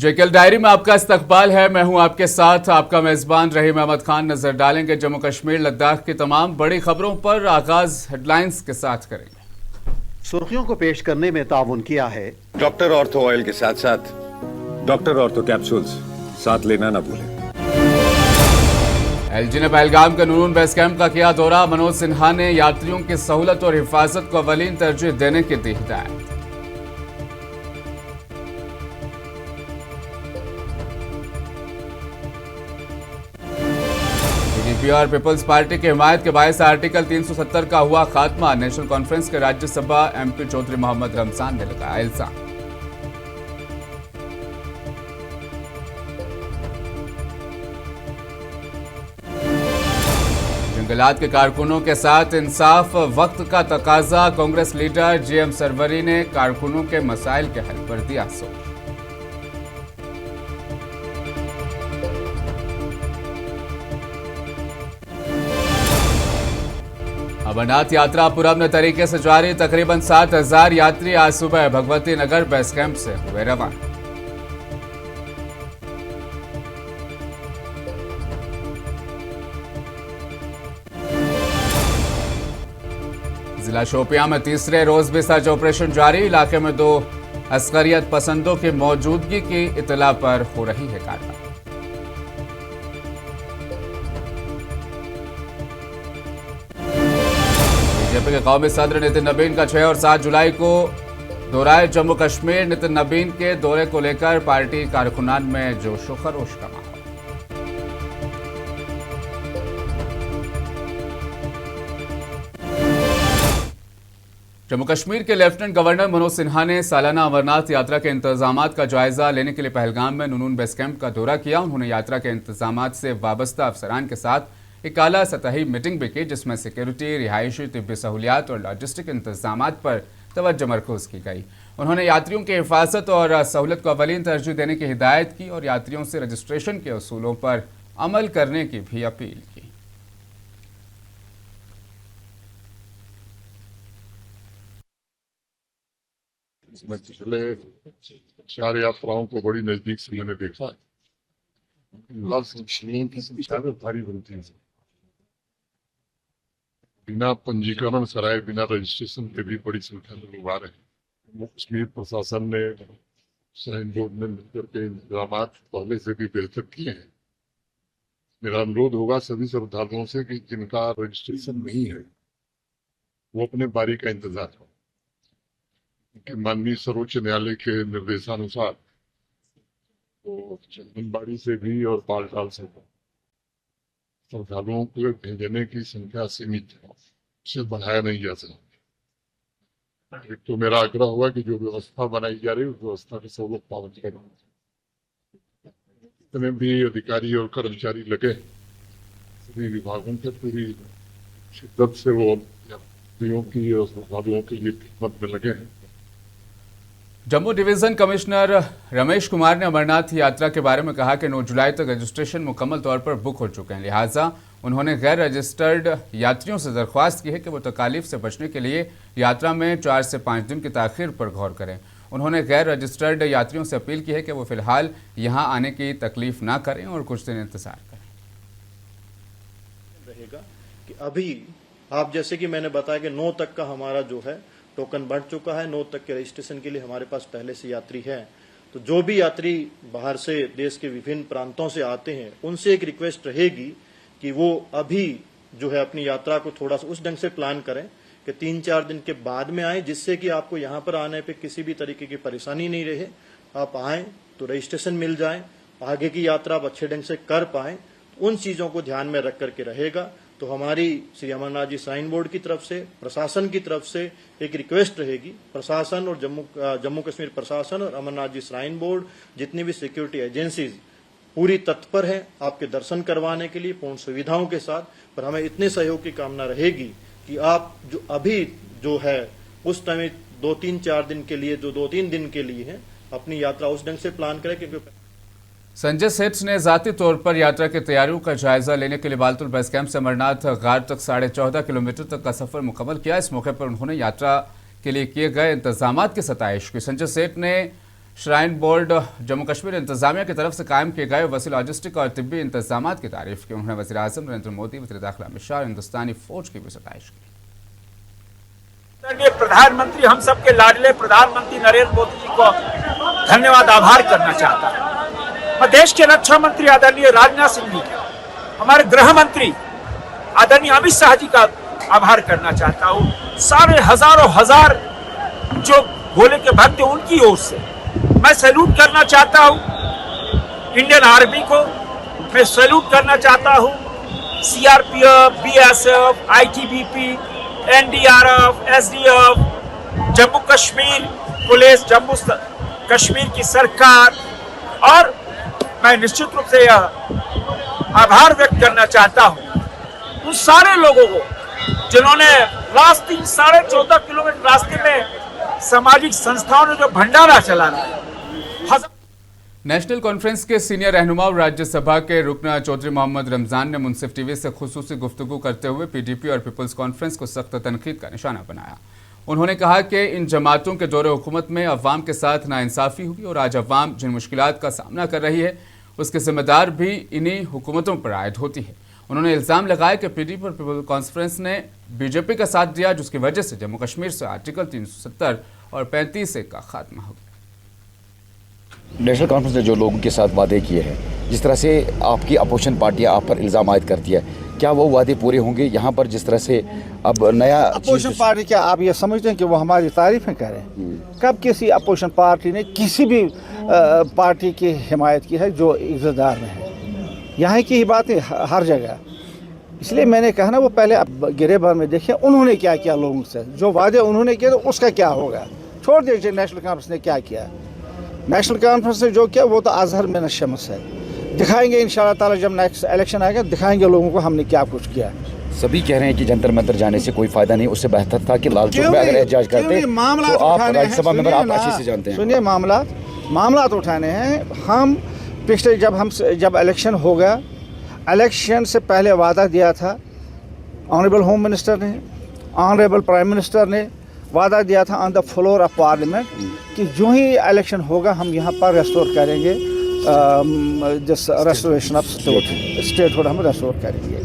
JKL diary में आपका इस्तकबाल है। मैं हूं आपके साथ आपका मेजबान रहीम अहमद खान। नजर डालेंगे जम्मू कश्मीर लद्दाख की तमाम बड़ी खबरों पर। आगाज हेडलाइंस के साथ करेंगे। सुर्खियों को पेश करने में ताउन किया है डॉक्टर ऑर्थो ऑयल के साथ साथ डॉक्टर ऑर्थो कैप्सूल्स साथ लेना ना भूलें। एलजी ने पहलगाम के नूनून बेस कैंप का किया दौरा। मनोज सिन्हा ने यात्रियों की सहूलत और हिफाजत को अवलीन तरजीह देने की दी हिदायत। पीडीपी और पीपल्स पार्टी की हिमायत के बायस आर्टिकल 370 का हुआ खात्मा। नेशनल कॉन्फ्रेंस के राज्यसभा एमपी चौधरी मोहम्मद रमजान ने लगाया इल्जाम। जंगलात के कारकुनों के साथ इंसाफ वक्त का तकाजा। कांग्रेस लीडर जीएम सरवरी ने कारकुनों के मसाइल के हल पर दिया जोर। अमरनाथ यात्रा पुरअमन तरीके से जारी। तकरीबन 7,000 यात्री आज सुबह भगवती नगर बेस कैंप से हुए रवाना। जिला शोपियां में तीसरे रोज भी सर्च ऑपरेशन जारी। इलाके में 2 अस्करियत पसंदों की मौजूदगी की इतला पर हो रही है कार्रवाई। बीजेपी के कौमी सदर नितिन नबीन का 6 और 7 जुलाई को दौराए जम्मू कश्मीर। नितिन नबीन के दौरे को लेकर पार्टी कारकुनान में जोश व खरोश का माहौल। जम्मू कश्मीर के लेफ्टिनेंट गवर्नर मनोज सिन्हा ने सालाना अमरनाथ यात्रा के इंतजामात का जायजा लेने के लिए पहलगाम में नूनून बेस कैंप का दौरा किया। उन्होंने यात्रा के इंतजामात से वाबस्ता अफसरान के साथ एक आला सतही मीटिंग भी की, जिसमें सिक्योरिटी, रिहायशी, तिब्बी सहूलियात और लॉजिस्टिक इंतजामात पर तवज्जो मरकूज की गई। उन्होंने यात्रियों की हिफाजत और सहूलत को अवलीन तरजीह देने की हिदायत की और यात्रियों से रजिस्ट्रेशन के उसूलों पर अमल करने की भी अपील की। मैं पिछले 4 यात्राओं को बड़ी नजदीक से मैंने देखा है। मुस्लिम की संख्या में भारी बनती है। बिना पंजीकरण सराय, बिना रजिस्ट्रेशन के भी बड़ी संख्या में लोग आ रहे हैं। कश्मीर प्रशासन ने, साइन बोर्ड ने मिलकर के इंतजाम पहले से भी बेहतर किए हैं। मेरा अनुरोध होगा सभी श्रद्धालुओं से कि जिनका रजिस्ट्रेशन नहीं है वो अपने बारी का इंतजार करें। कि माननीय सर्वोच्च न्यायालय के निर्देशानुसार तो चंदनबाड़ी से भी और बालटाल से श्रद्धालुओं को भेजने की संख्या सीमित है, उसे बढ़ाया नहीं जा सकता। एक तो मेरा आग्रह हुआ कि जो व्यवस्था बनाई जा रही है उस व्यवस्था के सब लोग पालन करें। जितने भी अधिकारी और कर्मचारी लगे सभी विभागों के पूरी शिद्दत से वो यात्रियों की और श्रद्धालुओं की खिदमत में लगे हैं। जम्मू डिवीजन कमिश्नर रमेश कुमार ने अमरनाथ यात्रा के बारे में कहा कि 9 जुलाई तक रजिस्ट्रेशन मुकम्मल तौर पर बुक हो चुके हैं। लिहाजा उन्होंने गैर रजिस्टर्ड यात्रियों से दरख्वास्त की है कि वो तकालीफ से बचने के लिए यात्रा में 4 से 5 दिन की ताखीर पर गौर करें। उन्होंने गैर रजिस्टर्ड यात्रियों से अपील की है कि वो फिलहाल यहाँ आने की तकलीफ ना करें और कुछ दिन इंतजार करें। रहेगा कि अभी आप जैसे कि मैंने बताया कि 9 तक का हमारा जो है टोकन बढ़ चुका है। 9 तक के रजिस्ट्रेशन के लिए हमारे पास पहले से यात्री हैं। तो जो भी यात्री बाहर से देश के विभिन्न प्रांतों से आते हैं उनसे एक रिक्वेस्ट रहेगी कि वो अभी जो है अपनी यात्रा को थोड़ा सा उस ढंग से प्लान करें कि 3-4 दिन के बाद में आए, जिससे कि आपको यहाँ पर आने पे किसी भी तरीके की परेशानी नहीं रहे। आप आए तो रजिस्ट्रेशन मिल जाए, आगे की यात्रा आप अच्छे ढंग से कर पाए। उन चीजों को ध्यान में रख करके रहेगा। तो हमारी श्री अमरनाथ जी श्राइन बोर्ड की तरफ से, प्रशासन की तरफ से एक रिक्वेस्ट रहेगी। प्रशासन और जम्मू कश्मीर प्रशासन और अमरनाथ जी श्राइन बोर्ड, जितनी भी सिक्योरिटी एजेंसीज पूरी तत्पर है आपके दर्शन करवाने के लिए पूर्ण सुविधाओं के साथ। पर हमें इतने सहयोग की कामना रहेगी कि आप जो अभी जो है उस टाइम 2-3-4 दिन के लिए, जो 2-3 दिन के लिए है, अपनी यात्रा उस ढंग से प्लान करें। क्योंकि संजय सेठ ने जाती तौर पर यात्रा की तैयारियों का जायजा लेने के लिए बालतुल बेस कैंप से अमरनाथ गार तक 14.5 किलोमीटर तक का सफर मुकम्मल किया। इस मौके पर उन्होंने यात्रा के लिए किए गए इंतजामात की सताइश की। संजय सेठ ने श्राइन बोर्ड जम्मू कश्मीर इंतजामिया की तरफ से कायम किए गए वसी लॉजिस्टिक और तिब्बी इंतजाम की तारीफ की। उन्होंने वज़ीर आज़म नरेंद्र मोदी, वज़ीर दाखिला अमित शाह और हिंदुस्तानी फौज की भी सताइश की। प्रधानमंत्री, हम सबके लाडले प्रधानमंत्री नरेंद्र मोदी जी को धन्यवाद, आभार करना चाहता हूं। मैं देश के रक्षा मंत्री आदरणीय राजनाथ सिंह जी, हमारे गृह मंत्री आदरणीय अमित शाह जी का आभार करना चाहता हूं। सारे हजारों हजार जो भोले के भक्त हैं उनकी ओर से मैं सैल्यूट करना चाहता हूं। इंडियन आर्मी को मैं सैल्यूट करना चाहता हूं। CRPF, BSF, ITBP, NDRF, SDF, Jammu Kashmir police, Jammu Kashmir की सरकार, और मैं निश्चित रूप से यह आभार व्यक्त करना चाहता हूं उन सारे लोगों को जिन्होंने लास्ट 14.5 किलोमीटर रास्ते में सामाजिक संस्थाओं ने जो भंडारा चलाना है। नेशनल कॉन्फ्रेंस के सीनियर रहनुमा और राज्यसभा के रुकन चौधरी मोहम्मद रमजान ने मुंसिफ टीवी से खुसूसी गुफ्तगू करते हुए पीडीपी और पीपल्स कॉन्फ्रेंस को सख्त तनकीद का निशाना बनाया। उन्होंने कहा कि इन जमातों के दौरे हुकूमत में अवाम के साथ नाइंसाफी हुई और आज अवाम जिन मुश्किलात का सामना कर रही है उसके जिम्मेदार भी इन्हीं हुकूमतों पर आयद होती है। उन्होंने इल्ज़ाम लगाया कि पीडीपी और पीपल्स कॉन्फ्रेंस ने बीजेपी का साथ दिया, जिसकी वजह से जम्मू कश्मीर से आर्टिकल 370 और 35 का खात्मा हो गया। नेशनल कॉन्फ्रेंस ने जो लोगों के साथ वादे किए हैं, जिस तरह से आपकी अपोजिशन पार्टियां आप पर इल्ज़ाम आयद करती है, क्या वो वादे पूरे होंगे? यहाँ पर जिस तरह से अब नया अपोजिशन पार्टी, क्या आप ये समझते हैं कि वो हमारी तारीफें करें? कब किसी अपोजिशन पार्टी ने किसी भी पार्टी की हिमायत की है जो इक़्तिदार में है? यहाँ की ही बात है हर जगह। इसलिए मैंने कहा ना, वो पहले आप गिरे भर में देखिए उन्होंने क्या किया लोगों से, जो वादे उन्होंने किए तो उसका क्या होगा। छोड़ दीजिए नेशनल कॉन्फ्रेंस ने क्या किया। नेशनल कॉन्फ्रेंस ने जो किया वो तो अज़हर मिन शम्स है। दिखाएंगे इंशाअल्लाह ताला, जब नेक्स्ट इलेक्शन आएगा दिखाएंगे लोगों को हमने क्या कुछ किया। सभी कह रहे हैं कि जंतर मंतर जाने से कोई फायदा नहीं, उससे बेहतर था कि लाल चौक में अगर एहतजाज करते तो आप राज्यसभा मेंबर आप अच्छे से जानते हैं। सुनिए, मामला उठाने हैं। हम पिछले जब इलेक्शन होगा, इलेक्शन से पहले वादा दिया था, ऑनरेबल होम मिनिस्टर ने, ऑनरेबल प्राइम मिनिस्टर ने वादा दिया था on the floor of parliament कि जो ही इलेक्शन होगा हम यहाँ पर रेस्टोर करेंगे, रेस्टोरेशन ऑफ स्टेटहुड हम रेस्टोर करेंगे।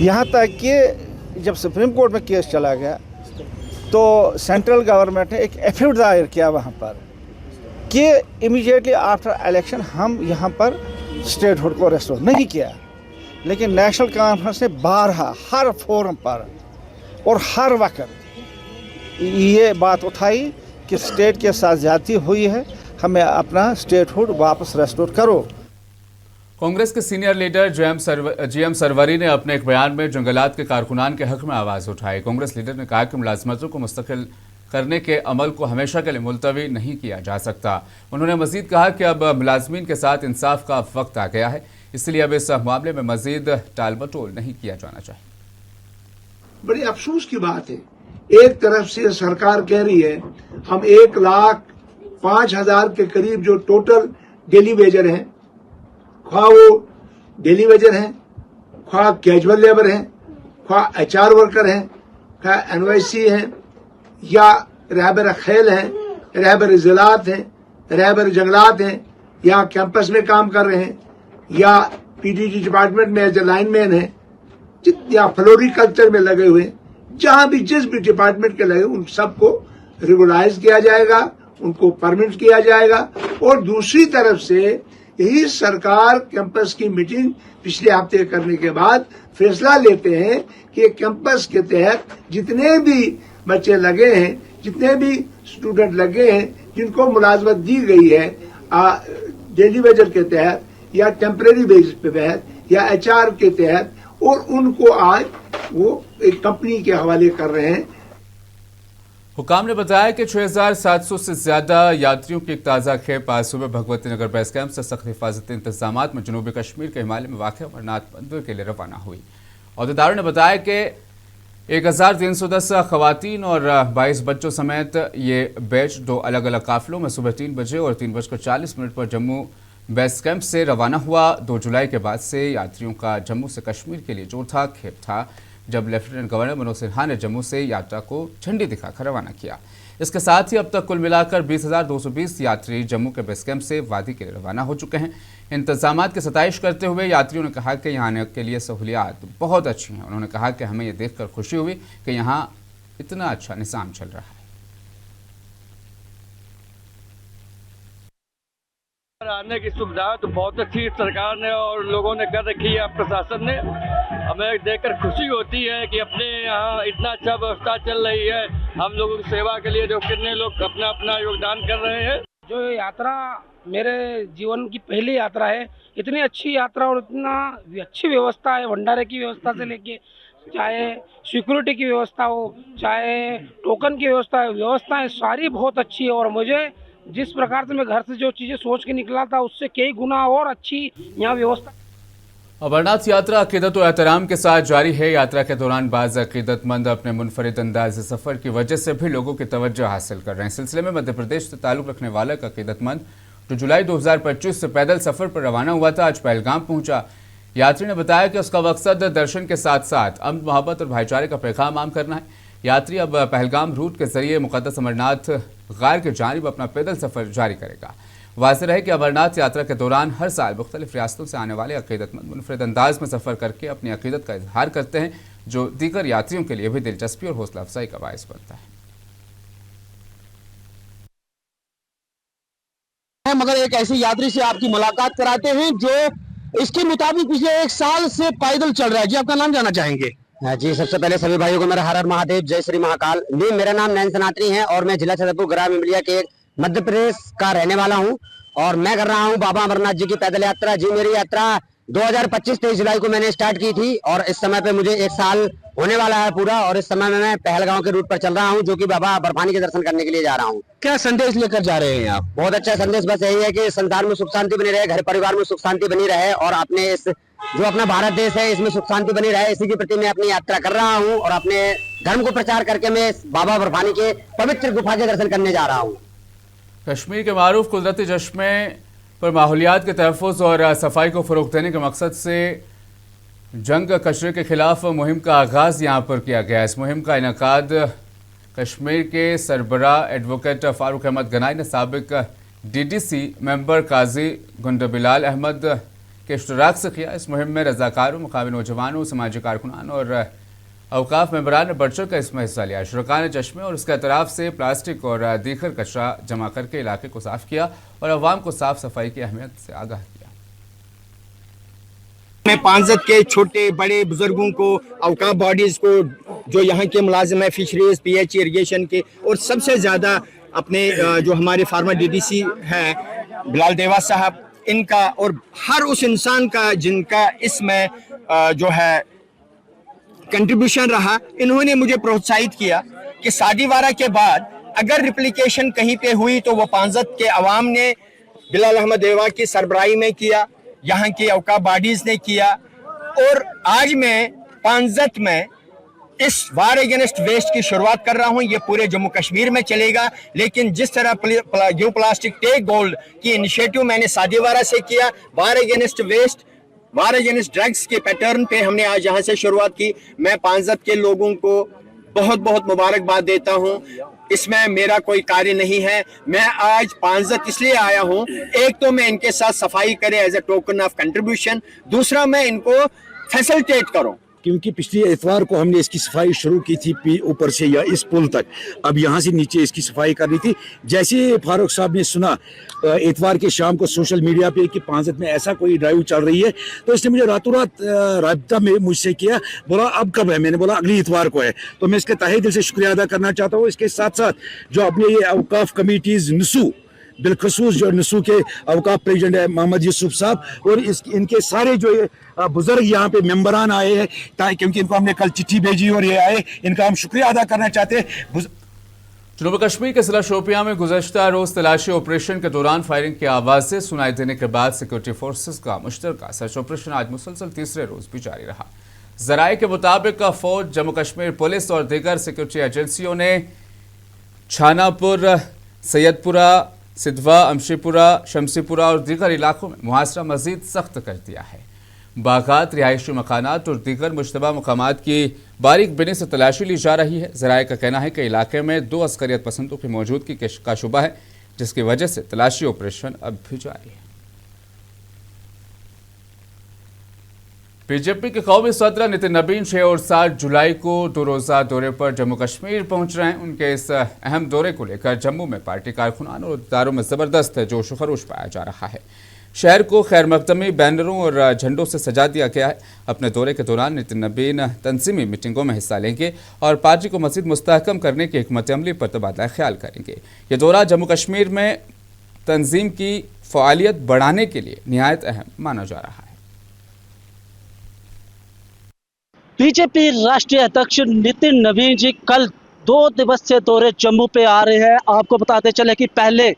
यहाँ तक कि जब सुप्रीम कोर्ट में केस चला गया तो सेंट्रल गवर्नमेंट ने एक एफिडेविट दायर किया वहाँ पर कि इमीडिएटली आफ्टर इलेक्शन हम यहाँ पर स्टेटहुड को रेस्टोर नहीं किया। लेकिन नेशनल कॉन्फ्रेंस ने बारहा हर फोरम पर और हर वक्त ये बात उठाई कि स्टेट के साथ ज्यादती हुई है, हमें अपना स्टेटहुड वापस रेस्टोर करो। कांग्रेस के सीनियर लीडर जीएम सरवरी ने अपने एक बयान में जंगलात के कारकुनान के हक में आवाज़ उठाई। कांग्रेस लीडर ने कहा कि मुलाजमतों को मुस्तकिल करने के अमल को हमेशा के लिए मुलतवी नहीं किया जा सकता। उन्होंने मजीद कहा कि अब मुलाजमीन के साथ इंसाफ का वक्त आ गया है, इसलिए अब इस मामले में मजीद टालमटोल नहीं किया जाना चाहिए। बड़ी अफसोस की बात है, एक तरफ से सरकार कह रही है हम 1,05,000 के करीब जो टोटल डेली वेजर हैं, ख्वाह वो डेली वेजर हैं, ख्वाह कैजुअल लेबर हैं, ख्वाह एचआर वर्कर हैं, ख्वाह एनवाईसी हैं, या रहबर खेल हैं, रहबर जिलात हैं, रहबर जंगलात हैं, या कैंपस में काम कर रहे हैं, या पीडीडी डिपार्टमेंट में एज ए लाइनमैन हैं, या फ्लोरिकल्चर में लगे हुए, जहां भी जिस भी डिपार्टमेंट के लगे उन सबको रेगुलाइज किया जाएगा, उनको परमिट किया जाएगा। और दूसरी तरफ से यही सरकार कैंपस की मीटिंग पिछले हफ्ते करने के बाद फैसला लेते हैं कि कैंपस के तहत जितने भी बच्चे लगे हैं, जितने भी स्टूडेंट लगे हैं, जिनको मुलाजमत दी गई है डेली वेजर के तहत या टेम्परेरी बेसिस पे तहत या एचआर के तहत, और उनको आज वो एक कंपनी के हवाले कर रहे हैं। हुकाम ने बताया कि 6,700 से ज्यादा यात्रियों की एक ताज़ा खेप आज सुबह भगवती नगर बेस कैंप से सख्त हिफाजती इंतजाम में जनूबी कश्मीर के हिमालय में वाक़ अमरनाथ मंदिर के लिए रवाना हुई। अहदेदारों ने बताया कि 1,310 खवातीन और 22 बच्चों समेत ये बैच 2 अलग अलग काफिलों में सुबह 3 बजे और 3:40 पर जम्मू बेस कैंप से रवाना हुआ। 2 जुलाई के बाद से यात्रियों का जम्मू से कश्मीर के लिए चौथा खेप था, जब लेफ्टिनेंट गवर्नर मनोज सिन्हा ने जम्मू से यात्रा को झंडी दिखाकर रवाना किया। इसके साथ ही अब तक कुल मिलाकर 20,220 यात्री जम्मू के बेस कैंप से वादी के लिए रवाना हो चुके हैं। इंतजामात की सताइश करते हुए यात्रियों ने कहा कि यहाँ आने के लिए सहूलियात बहुत अच्छी हैं। उन्होंने कहा कि हमें ये देखकर खुशी हुई कि यहाँ इतना अच्छा निज़ाम चल रहा है। आने की सुविधा तो बहुत अच्छी सरकार ने और लोगों ने कर रखी है, प्रशासन ने। हमें देखकर खुशी होती है कि अपने यहाँ इतना अच्छा व्यवस्था चल रही है। हम लोगों की सेवा के लिए जो कितने लोग अपना अपना योगदान कर रहे हैं। जो यात्रा मेरे जीवन की पहली यात्रा है, इतनी अच्छी यात्रा और इतना अच्छी व्यवस्था है, भंडारे की व्यवस्था से लेके चाहे सिक्योरिटी की व्यवस्था हो, चाहे टोकन की व्यवस्था है, व्यवस्थाएं सारी बहुत अच्छी है। और मुझे जिस प्रकार से मैं घर से जो चीज़ें सोच के निकला था उससे कई गुना और अच्छी यहाँ व्यवस्था। अमरनाथ यात्रा अकीदत और एहतराम के साथ जारी है। यात्रा के दौरान बाज़ अकीदतमंद अपने मुनफरिद अंदाज सफ़र की वजह से भी लोगों की तवज्जो हासिल कर रहे हैं। सिलसिले में मध्य प्रदेश से ताल्लुक़ रखने वाला एक अकीदतमंद जो जुलाई 2025 से पैदल सफ़र पर रवाना हुआ था, आज पहलगाम पहुंचा। यात्री ने बताया कि उसका मकसद दर्शन के साथ साथ अमन, मोहब्बत और भाईचारे का पैगाम आम करना है। यात्री अब पहलगाम रूट के जरिए मुक़द्दस अमरनाथ गार के जानिब अपना पैदल सफ़र जारी करेगा। वाज़ेह रहे कि अमरनाथ यात्रा के दौरान हर साल मुख्तलिफ रियासतों से आने वाले अकीदतमंद मुनफरिद अंदाज में सफ़र करके अपनी अकीदत का इजहार करते हैं, जो दीगर यात्रियों के लिए भी दिलचस्पी और हौसला अफजाई का बायस बनता है। मगर एक ऐसे यात्री से आपकी मुलाकात कराते हैं जो इसके मुताबिक पिछले 1 साल से पैदल चल रहा है। जी, आपका नाम जानना चाहेंगे? जी, सबसे पहले सभी भाइयों को मेरा हर हर महादेव, जय श्री महाकाल। जी, मेरा नाम नैन सनातनी है और मैं जिला छतरपुर ग्राम इमलिया के मध्य प्रदेश का रहने वाला हूं और मैं कर रहा हूं बाबा अमरनाथ जी की पैदल यात्रा। जी, मेरी यात्रा 2025 जुलाई को मैंने स्टार्ट की थी और इस समय पे मुझे 1 साल होने वाला है पूरा। और इस समय में मैं पहलगांव के रूट पर चल रहा हूं, जो कि बाबा बर्फानी के दर्शन करने के लिए जा रहा हूं। क्या संदेश लेकर जा रहे हैं आप? बहुत अच्छा संदेश बस यही है कि संसार में सुख शांति बनी रहे, घर परिवार में सुख शांति बनी रहे और अपने इस जो अपना भारत देश है इसमें सुख शांति बनी रहे, इसी के प्रति मैं अपनी यात्रा कर रहा हूँ और अपने धर्म को प्रचार करके मैं बाबा बर्फानी के पवित्र गुफा के दर्शन करने जा रहा हूँ। कश्मीर के मारूफ कुदरती चश्मे पर माहौलियात के तहफ़्फ़ुज़ और सफाई को फ़रोग़ देने के मकसद से जंग कचरे के खिलाफ मुहिम का आगाज़ यहाँ पर किया गया। इस मुहिम का इनेकाद कश्मीर के सरबराह एडवोकेट फ़ारूक अहमद गनाई ने साबिक DDC मेंबर काजी गुंडबिलाल अहमद के इश्तराक से किया। इस मुहिम में रज़ाकारों, मुक़ामी नौजवानों, समाजी कारकुनान और अवकाफ मेंबरान ने बढ़ चढ़ कर इसमें हिस्सा लिया। शुरकान चश्मे और उसके अतराफ से प्लास्टिक और दीगर कचरा जमा करके इलाके को साफ़ किया और अवाम को साफ़ सफाई की अहमियत से आगाह किया। मैं पांजत के छोटे बड़े बुजुर्गों को, अवकाफ बॉडीज़ को, जो यहाँ के मुलाजिम है, फिशरीज, PH इरिगेशन के, और सबसे ज़्यादा अपने जो हमारे फार्मर DDC हैं बिलाल देवा साहब, इनका और हर उस इंसान का जिनका इसमें जो है कंट्रीब्यूशन रहा। इन्होंने मुझे प्रोत्साहित किया कि शादीवारा के बाद अगर रिप्लिकेशन कहीं पे हुई तो वो पांजत के अवाम ने बिलाल अहमद देवा की सरबराही में किया, यहाँ की अवकाफ बॉडीज ने किया। और आज मैं पांजत में इस वार अगेंस्ट वेस्ट की शुरुआत कर रहा हूं। ये पूरे जम्मू कश्मीर में चलेगा, लेकिन जिस तरह गिव प्लास्टिक टेक गोल्ड की इनिशिएटिव मैंने सादीवारा से किया, वार अगेंस्ट वेस्ट, वार अगेंस्ट ड्रग्स के पैटर्न पे हमने आज यहाँ से शुरुआत की। मैं पांजत के लोगों को बहुत बहुत मुबारकबाद देता हूँ। इसमें मेरा कोई कार्य नहीं है, मैं आज पांजत इसलिए आया हूँ, एक तो मैं इनके साथ सफाई करें as a token of contribution, दूसरा मैं इनको फैसिलिटेट करूँ क्योंकि पिछले इतवार को हमने इसकी सफाई शुरू की थी ऊपर से या इस पुल तक, अब यहाँ से नीचे इसकी सफाई करनी थी। जैसे फारूक साहब ने सुना इतवार के शाम को सोशल मीडिया पे कि पांजत में ऐसा कोई ड्राइव चल रही है, तो इसने मुझे रातों रात राब्ता में मुझसे किया, बोला अब कब है? मैंने बोला अगली इतवार को है। तो मैं इसके तहे दिल से शुक्रिया अदा करना चाहता हूँ। इसके साथ साथ जो अपने ये अवकाफ कमेटीज़ नसू, बिलखसूस जो नसू के अवकाफ प्रेसिडेंट है मोहम्मद यूसुफ साहब, और इनके सारे जो बुजुर्ग यहाँ पे मेंबरान आए हैं, क्योंकि इनको हमने कल चिट्ठी भेजी और ये आए, इनका हम शुक्रिया अदा करना चाहते हैं। जनूबी कश्मीर के जिला शोपियां में गुज़श्ता रोज़ तलाशी ऑपरेशन के दौरान फायरिंग की आवाज़ें सुनाई देने के बाद सिक्योरिटी फोर्सेस का मुश्तरका सर्च ऑपरेशन आज मुसलसल तीसरे रोज़ भी जारी रहा। ज़राए के मुताबिक फौज, जम्मू कश्मीर पुलिस और दीगर सिक्योरिटी एजेंसियों ने छानापुर, सैयदपुरा, सिद्धवा, अमशीपुरा, शमसीपुरा और दीगर इलाकों में मुहासरा मजीद सख्त कर दिया है। बागात, रिहायशी मकानात और दीगर मुश्तबा मकामात की बारीक बिनी से तलाशी ली जा रही है। ज़राए का कहना है कि इलाके में 2 अस्करियत पसंदों की मौजूदगी का शुबा है, जिसकी वजह से तलाशी ऑपरेशन अब भी जारी है। बीजेपी के कौमी सदर नितिन नबीन 6 और 7 जुलाई को 2 रोज़ा दौरे पर जम्मू कश्मीर पहुंच रहे हैं। उनके इस अहम दौरे को लेकर जम्मू में पार्टी कारकुनान और इदारों में ज़बरदस्त जोश व खरोश पाया जा रहा है। शहर को खैर मकदमी बैनरों और झंडों से सजा दिया गया है। अपने दौरे के दौरान नितिन नबीन तंजीमी मीटिंगों में हिस्सा लेंगे और पार्टी को मज़ीद मुस्तहकम करने की हिकमत अमली पर तबादला ख्याल करेंगे। ये दौरा जम्मू कश्मीर में तंजीम की फ़आलियत बढ़ाने के लिए निहायत अहम माना जा रहा है। बीजेपी राष्ट्रीय अध्यक्ष नितिन नवीन जी कल 2 दिवसीय दौरे जम्मू पे आ रहे हैं। आपको बताते चले कि पहले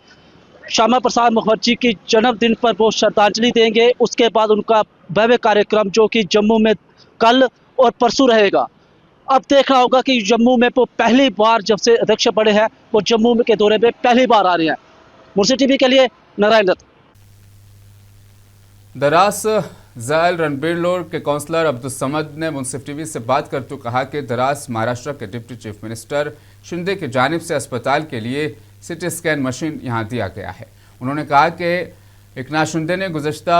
श्यामा प्रसाद मुखर्जी की जन्मदिन पर वो श्रद्धांजलि देंगे, उसके बाद उनका भव्य कार्यक्रम जो कि जम्मू में कल और परसों रहेगा। अब देखना होगा कि जम्मू में वो पहली बार जब से अध्यक्ष बने हैं वो जम्मू के दौरे में पहली बार आ रहे हैं। मुर्सी टीवी के लिए नारायण दत्त। दरास ज़ायल रणबीर लोर के काउंसलर अब्दुल समद ने मुंसिफ टीवी से बात करते हुए कहा कि दरास महाराष्ट्र के डिप्टी चीफ मिनिस्टर शिंदे की जानिब से अस्पताल के लिए सिटी स्कैन मशीन यहां दिया गया है। उन्होंने कहा कि एकनाथ शिंदे ने गुज़श्ता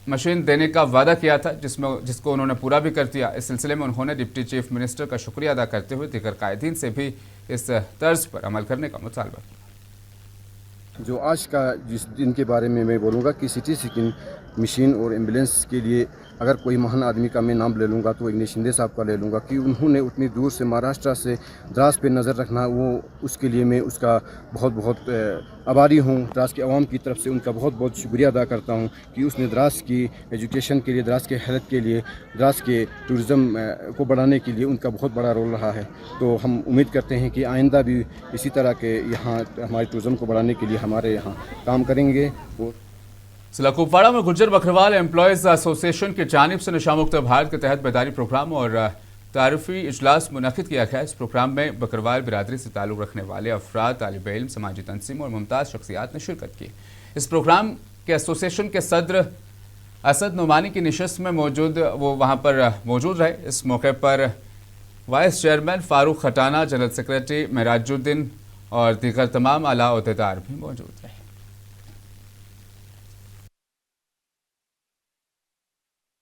मशीन देने का वादा किया था, जिसको उन्होंने पूरा भी कर दिया। इस सिलसिले में उन्होंने डिप्टी चीफ मिनिस्टर का शुक्रिया अदा करते हुए दीगर कायदीन से भी इस तर्ज पर अमल करने का मुतालबा किया। जो आज का जिस दिन के बारे में मैं बोलूँगा कि सिटी स्कैन मशीन और एम्बुलेंस के लिए अगर कोई महान आदमी का मैं नाम ले लूँगा तो एकनाथ शिंदे साहब का ले लूँगा कि उन्होंने उतनी दूर से महाराष्ट्र से द्रास पे नज़र रखना, वो उसके लिए मैं उसका बहुत बहुत आभारी हूँ। द्रास के अवाम की तरफ से उनका बहुत बहुत शुक्रिया अदा करता हूँ कि उसने द्रास की एजुकेशन के लिए, द्रास के हेल्थ के लिए, द्रास के टूरिज़म को बढ़ाने के लिए उनका बहुत बड़ा रोल रहा है। तो हम उम्मीद करते हैं कि आइंदा भी इसी तरह के यहाँ हमारे टूरिज़म को बढ़ाने के लिए हमारे यहाँ काम करेंगे। जिला कुपवाड़ा में गुज्जर बकरवाल एम्प्लॉयज़ एसोसिएशन की जानिब से नशा मुक्त भारत के तहत बेदारी प्रोग्राम और तारीफी इजलास मुनक़िद किया गया। इस प्रोग्राम में बकरवाल बिरादरी से ताल्लुक़ रखने वाले अफराद, तालिब इल्म, समाजी तंजीम और मुमताज़ शख्सियात ने शिरकत की। इस प्रोग्राम के एसोसिएशन के सदर असद नुमानी की नशिस्त में वहाँ पर मौजूद रहे। इस मौके पर vice chairman Farooq Khatana, general secretary Merajuddin और दीगर तमाम आला ओहदेदार भी मौजूद रहे।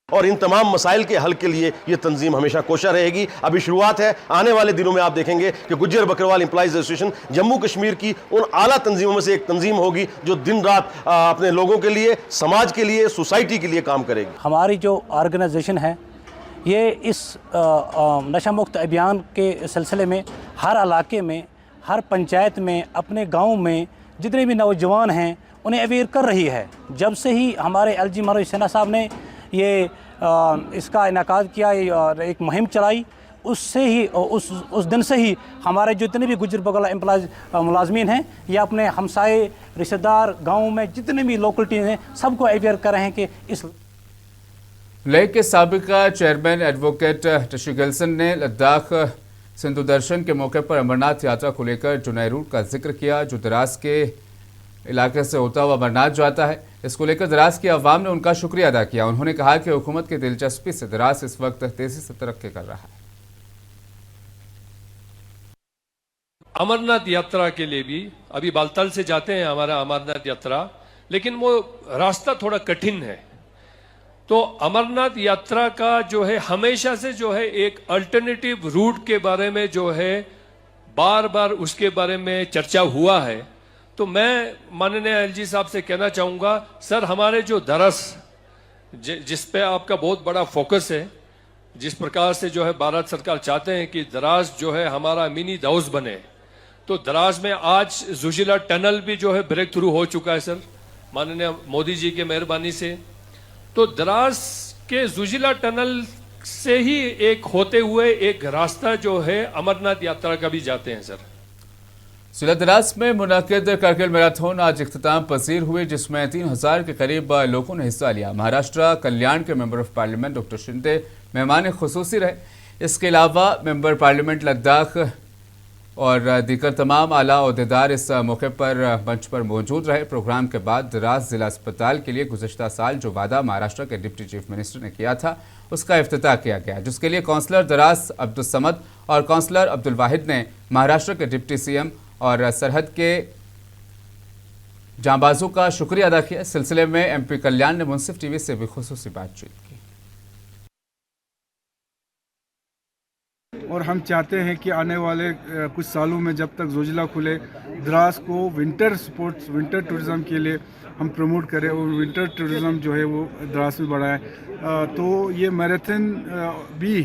और इन तमाम मसाइल के हल के लिए ये तंजीम हमेशा कोशा रहेगी। अभी शुरुआत है, आने वाले दिनों में आप देखेंगे कि गुज्जर बकरवाल एम्प्लॉइज एसोसिएशन जम्मू कश्मीर की उन आला तंजीमों में से एक तंजीम होगी जो दिन रात अपने लोगों के लिए, समाज के लिए, सोसाइटी के लिए काम करेगी। हमारी जो ऑर्गेनाइजेशन है ये इस नशा मुक्त अभियान के सिलसिले में हर इलाके में, हर पंचायत में, अपने गाँव में जितने भी नौजवान हैं उन्हें अवेयर कर रही है। जब से ही हमारे LG मनोज सिन्हा साहब ने ये इसका इनेकाद किया और एक मुहिम चलाई, उससे ही उस दिन से ही हमारे जितने भी गुज्जर बकरवाल एम्प्लॉयज़ मुलाजमीन हैं या अपने हमसाए रिश्तेदार गाँव में जितने भी लोकलिटीज़ हैं सबको अवेयर कर रहे हैं कि इस लेक के साबिका चेयरमैन एडवोकेट टशी गिल्सन ने लद्दाख सिंधु दर्शन के मौके पर अमरनाथ यात्रा को लेकर जो नए रूट का जिक्र किया, जो दराज के इलाके से होता हुआ अमरनाथ जाता है, इसको लेकर दराज की अवाम ने उनका शुक्रिया अदा किया। उन्होंने कहा कि हुकूमत की दिलचस्पी से दराज इस वक्त तेजी से तरक्की कर रहा है। अमरनाथ यात्रा के लिए भी अभी बालताल से जाते हैं हमारा अमरनाथ यात्रा, लेकिन वो रास्ता थोड़ा कठिन है। तो अमरनाथ यात्रा का जो है हमेशा से जो है एक अल्टरनेटिव रूट के बारे में जो है बार बार उसके बारे में चर्चा हुआ है। तो मैं माननीय LG साहब से कहना चाहूँगा, सर हमारे जो दरस जिस पे आपका बहुत बड़ा फोकस है, जिस प्रकार से जो है भारत सरकार चाहते हैं कि दराज जो है हमारा मिनी दाउस बने, तो दराज में आज जुजिला टनल भी जो है ब्रेक थ्रू हो चुका है सर, माननीय मोदी जी के मेहरबानी से। तो दराज के जुजिला टनल से ही एक होते हुए एक रास्ता जो है अमरनाथ यात्रा का भी जाते हैं सर। जिला दराज में मुनक़िद कारगिल मैराथन आज इख्तिताम पसीर हुई, जिसमें 3000 के करीब लोगों ने हिस्सा लिया। महाराष्ट्र कल्याण के member of parliament doctor Shinde मेहमान खुसूसी रहे। इसके अलावा मेंबर पार्लियामेंट लद्दाख और दीगर तमाम आला ओहदेदार इस मौके पर मंच पर मौजूद रहे। प्रोग्राम के बाद द्रास जिला अस्पताल के लिए गुज़श्ता साल जो वादा महाराष्ट्र के डिप्टी चीफ मिनिस्टर ने किया था उसका इफ्तिताह किया गया, जिसके लिए काउंसलर द्रास अब्दुल समद और काउंसलर अब्दुल वाहिद ने महाराष्ट्र के डिप्टी सीएम और सरहद के जांबाजों का शुक्रिया अदा किया। इस सिलसिले में एमपी कल्याण ने मुंसिफ टीवी से भी खुसूसी बातचीत की। और हम चाहते हैं कि आने वाले कुछ सालों में जब तक जोजिला खुले, द्रास को विंटर स्पोर्ट्स, विंटर टूरिज़्म के लिए हम प्रमोट करें और विंटर टूरिज़्म जो है वो द्रास में बढ़ाएं। तो ये मैराथन भी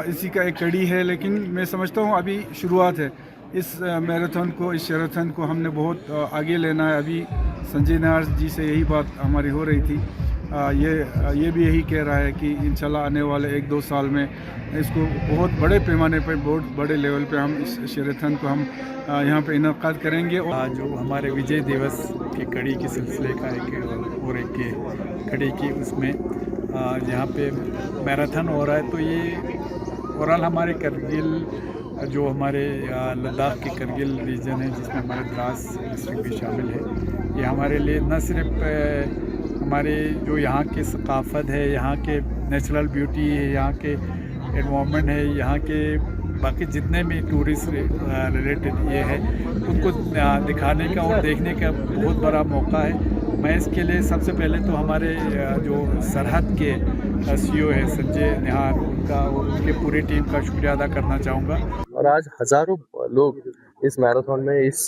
इसी का एक कड़ी है, लेकिन मैं समझता हूँ अभी शुरुआत है। इस मैराथन को, इस शैराथन को हमने बहुत आगे लेना है। अभी संजय नाहर जी से यही बात हमारी हो रही थी, ये भी यही कह रहा है कि इंशाल्लाह आने वाले 1-2 साल में इसको बहुत बड़े पैमाने पर, बहुत बड़े लेवल पे हम इस शैराथन को हम यहाँ पे इनकाद करेंगे। जो हमारे विजय दिवस की कड़ी के सिलसिले का एक कड़ी की उसमें यहाँ पे मैराथन हो रहा है। तो ये ओवरऑल हमारे करगिल, जो हमारे लद्दाख के करगिल रीजन है जिसमें हमारे द्रास डिस्ट्रिक्ट भी शामिल है, ये हमारे लिए न सिर्फ हमारे जो यहाँ की सकाफ़त है, यहाँ के नेचुरल ब्यूटी है, यहाँ के एनवायरनमेंट है, यहाँ के बाकी जितने भी टूरिस्ट रिलेटेड ये है उनको दिखाने का और देखने का बहुत बड़ा मौका है। मैं इसके लिए सबसे पहले तो हमारे जो सरहद के सीईओ है संजय निहार, उनका और उनके पूरी टीम का शुक्रिया अदा करना चाहूँगा। और आज हज़ारों लोग इस मैराथन में, इस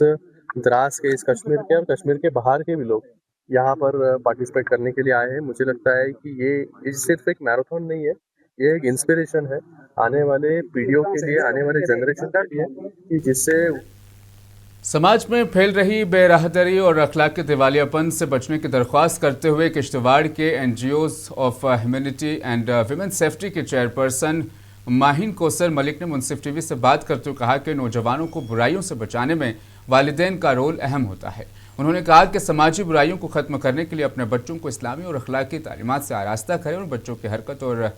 द्रास के, इस कश्मीर के और कश्मीर के बाहर के भी लोग यहाँ पर पार्टिसिपेट करने के लिए आए हैं। मुझे लगता है कि ये सिर्फ एक मैराथन नहीं है, ये एक इंस्पिरेशन है आने वाले पीढ़ियों के लिए, आने वाले जनरेशन के लिए, कि जिससे समाज में फैल रही बेराहदरी और अखलाकी दिवालियापन से बचने की दरख्वास्त करते हुए किश्तवाड़ के NGOs of humanity and women safety के चेयरपर्सन माहिन कौसर मलिक ने मुंसिफ टीवी से बात करते हुए कहा कि नौजवानों को बुराइयों से बचाने में वालिदैन का रोल अहम होता है। उन्होंने कहा कि समाजी बुराइयों को ख़त्म करने के लिए अपने बच्चों को इस्लामी और अखलाकी तालीमात से आरास्ता करें और बच्चों की हरकत और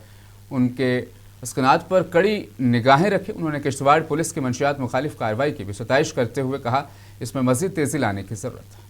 उनके अस्कनात पर कड़ी निगाहें रखें। उन्होंने किश्तवाड़ पुलिस की मंशियात मुखालिफ कार्रवाई की भी सताइश करते हुए कहा इसमें मज़ीद तेज़ी लाने की ज़रूरत है।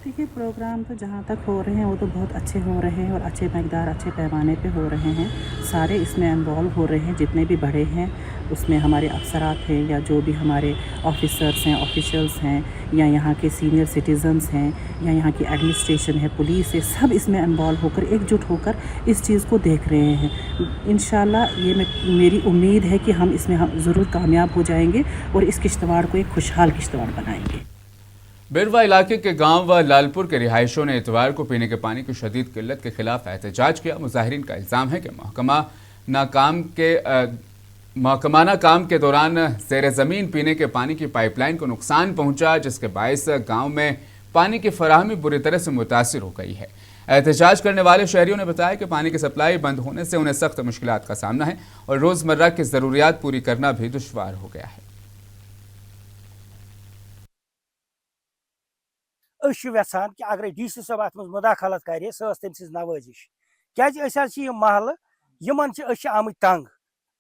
देखिए, प्रोग्राम तो जहाँ तक हो रहे हैं वो तो बहुत अच्छे हो रहे हैं और अच्छे मकदार, अच्छे पैमाने पे हो रहे हैं। सारे इसमें इन्वॉल्व हो रहे हैं, जितने भी बड़े हैं उसमें हमारे अफसरात हैं या जो भी हमारे ऑफिसर्स हैं, ऑफिशियल्स हैं, या यहाँ के सीनियर सिटीज़न्स हैं, या यहाँ की एडमिनिस्ट्रेशन है, पुलिस है, सब इसमें इन्वॉल्व होकर एकजुट होकर इस चीज़ को देख रहे हैं। इंशाल्लाह ये मेरी उम्मीद है कि हम इसमें ज़रूर कामयाब हो जाएंगे और इस किश्तवाड़ को एक खुशहाल किश्तवाड़ बनाएंगे। बेरवा इलाके के गांव व लालपुर के रिहायशों ने इतवार को पीने के पानी की शदीद किल्लत के खिलाफ एहतजाज किया। मुजाहिरीन का इल्ज़ाम है कि महकमाना काम के दौरान ज़ेर ज़मीन पीने के पानी की पाइपलाइन को नुकसान पहुंचा, जिसके बायस गांव में पानी की फराहमी बुरी तरह से मुतासिर हो गई है। एहतजाज करने वाले शहरियों ने बताया कि पानी की सप्लाई बंद होने से उन्हें सख्त मुश्किलात का सामना है और रोज़मर्रा की ज़रूरियात पूरी करना भी दुश्वार हो गया है। यछान कि अगर DC साहब अत मुदाखलत करे सह तम सज नवाजिश क्या महल यमन आम तंग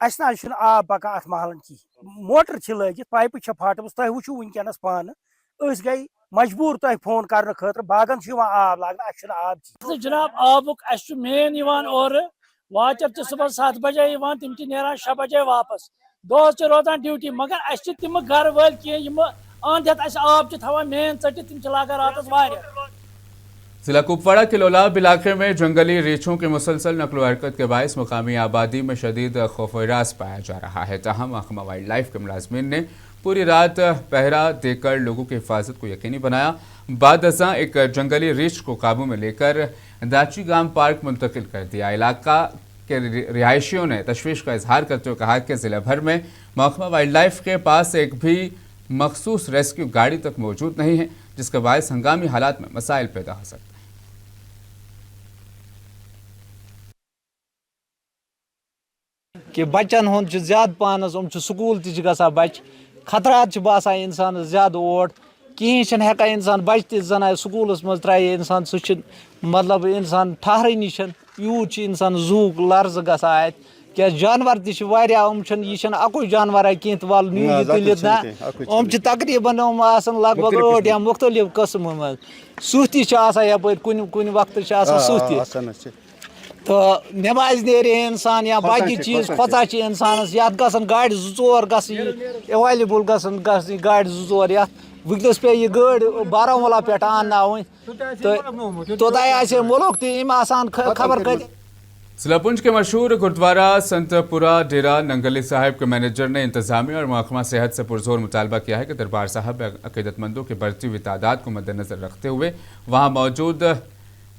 अस आब पकान अत महलन कह मोटर लगित पाइप फाटम तुम वो वनकस पान गई मजबूर तुम फोन कर खतर बागन आब लागन आब जनाब आबुक मेन और वाचर सुबह 7 बजे तम नीरान 6 बजे वापस दोस रोजान ड्यूटी मगर तम घर वाल कह आब मेन चटित तम लागान रात वारिया। जिला कुपवाड़ा के लोलाब इलाके में जंगली रीछों की मुसलसल नकलो हरकत के बायस मुकामी आबादी में शदीद खौफ-ए-रास पाया जा रहा है। ताहम महकमा वाइल्ड लाइफ के मुलाजमीन ने पूरी रात पहरा देकर लोगों की हिफाजत को यकीनी बनाया। बाद अज़ां एक जंगली रीछ को काबू में लेकर दाची गाम पार्क मुंतकिल कर दिया। इलाका के रिहायशियों ने तशवीश का इजहार करते हुए कहा कि जिला भर में महकमा वाइल्ड लाइफ के पास एक भी मखसूस रेस्क्यू गाड़ी तक मौजूद नहीं है, जिसके बायस हंगामी हालात में मसाइल पैदा हो सकते हैं। कि बच्चन हूं ज्यादा पानस स्कूल ता बच खतरात बसान इंसान ज्यादा ओट कहें हेका इंसान बच तन स्कूलस मज त्राए इंसान सह मतलब इंसान ठहरनी यूत इंसान जूक लर्ज गसान क्या जानवर तह यह अकु जानवर कह वाल न्यूज तुलित ना तकरीबन लगभग 8 या मुख्तलिफ कस्म मज सुह तप कुन वक्त सुह तो नमाज नेरे इंसान या बाकी चीज खोचा इंसानस ये गसन गाड़ 2-4 एवेलेबल गाड़ 2-4 ये वनस पे यह गाड़ बारामूला पे आना तो तोताय मुल्क तम खबर कत। जिलापुंज के मशहूर गुरुद्वारा संतपुरा डेरा नंगली साहिब के मैनेजर ने इंतजामिया और महकमा सेहत से पुरजोर मुतालबा किया है कि दरबार साहब अकीदतमंदों की बढ़ती हुई तादाद को मद्देनजर रखते हुए वहाँ मौजूद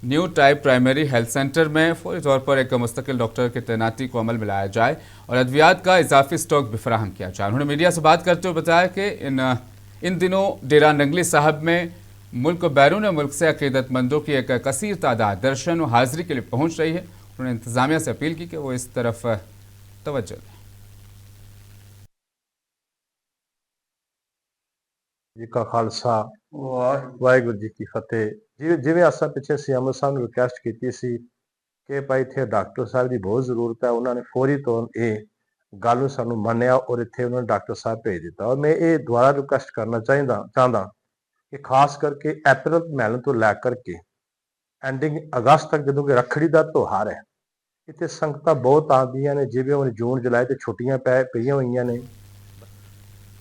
new type primary health centre में फौरी तौर पर एक मुस्तकिल डॉक्टर की तैनाती को अमल में लाया जाए और अद्वियात का इजाफी स्टॉक भी फराहम किया जाए। उन्होंने मीडिया से बात करते हुए बताया कि इन दिनों डेरा नंगली साहब में मुल्क बैरून मुल्क से अकीदतमंदों की एक कसीर तादाद दर्शन और हाजिरी के लिए पहुँच रही है। उन्होंने इंतजामिया से अपील की कि वो इस तरफ तवज्जो दें। जी का खालसा वाहिगुरू जी की फतेह। जिवें असा पिछे सीएम साहब ने रिक्वेस्ट की सी कि भाई इत्थे डॉक्टर साहब की बहुत जरूरत है, उन्होंने फौरी तौर ये गल सानू मन्निया और इत्थे उन्होंने डॉक्टर साहब भेज दिता। और मैं ये दोबारा रिक्वेस्ट करना चाहता कि खास करके अप्रैल महीने तो लैकर के एंडिंग अगस्त तक जो कि रखड़ी का त्यौहार है, इतने संगत बहुत आदि ने, जिवें हम जून जुलाई तो छुट्टियां पईयां हुई ने।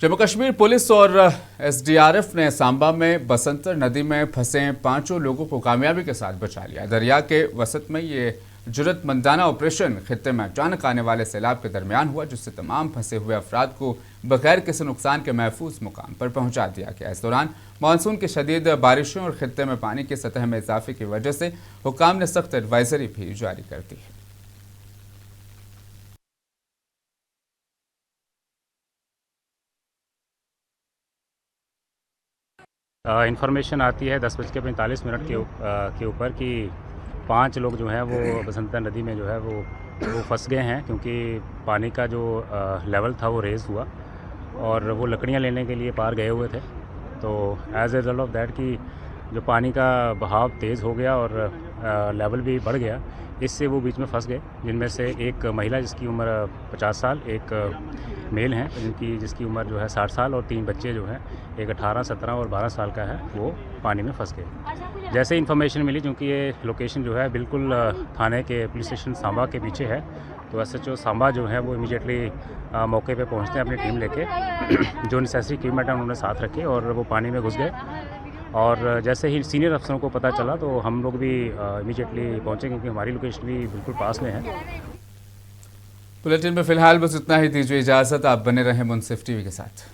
जम्मू कश्मीर पुलिस और एसडीआरएफ ने सांबा में बसंतर नदी में फंसे 5 लोगों को कामयाबी के साथ बचा लिया। दरिया के वसत में ये जुर्रतमंदाना ऑपरेशन खित्ते में अचानक आने वाले सैलाब के दरमियान हुआ, जिससे तमाम फंसे हुए अफराद को बगैर किसी नुकसान के महफूज मुकाम पर पहुंचा दिया गया। इस दौरान मानसून की शदीद बारिशों और खित्ते में पानी की सतह में इजाफे की वजह से हुकाम ने सख्त एडवाइजरी भी जारी कर दी है। इन्फॉर्मेशन आती है 10:45 के ऊपर कि 5 लोग जो हैं वो बसंतर नदी में जो है वो फंस गए हैं, क्योंकि पानी का जो लेवल था वो रेज़ हुआ और वो लकड़ियाँ लेने के लिए पार गए हुए थे। तो as a result of that कि जो पानी का बहाव तेज़ हो गया और लेवल भी बढ़ गया, इससे वो बीच में फंस गए, जिनमें से एक महिला जिसकी उम्र 50 साल, एक मेल हैं जिसकी उम्र जो है 60 साल और 3 बच्चे जो हैं, एक 18, 17 और 12 साल का है, वो पानी में फंस गए। जैसे इन्फॉर्मेशन मिली, क्योंकि ये लोकेशन जो है बिल्कुल थाने के पुलिस स्टेशन सांबा के पीछे है, तो एसएचओ सांबा जो है वो इमीडिएटली मौके पे पहुंचते हैं अपनी टीम लेके। जो नेसेसरी इक्विपमेंट है उन्होंने साथ रखे और वो पानी में घुस गए। और जैसे ही सीनियर अफसरों को पता चला तो हम लोग भी इमीडिएटली पहुंचे, क्योंकि हमारी लोकेशन भी बिल्कुल पास में है। बुलेटिन में फिलहाल बस इतना ही। दीजिए इजाज़त, आप बने रहें मुंसिफ टीवी के साथ।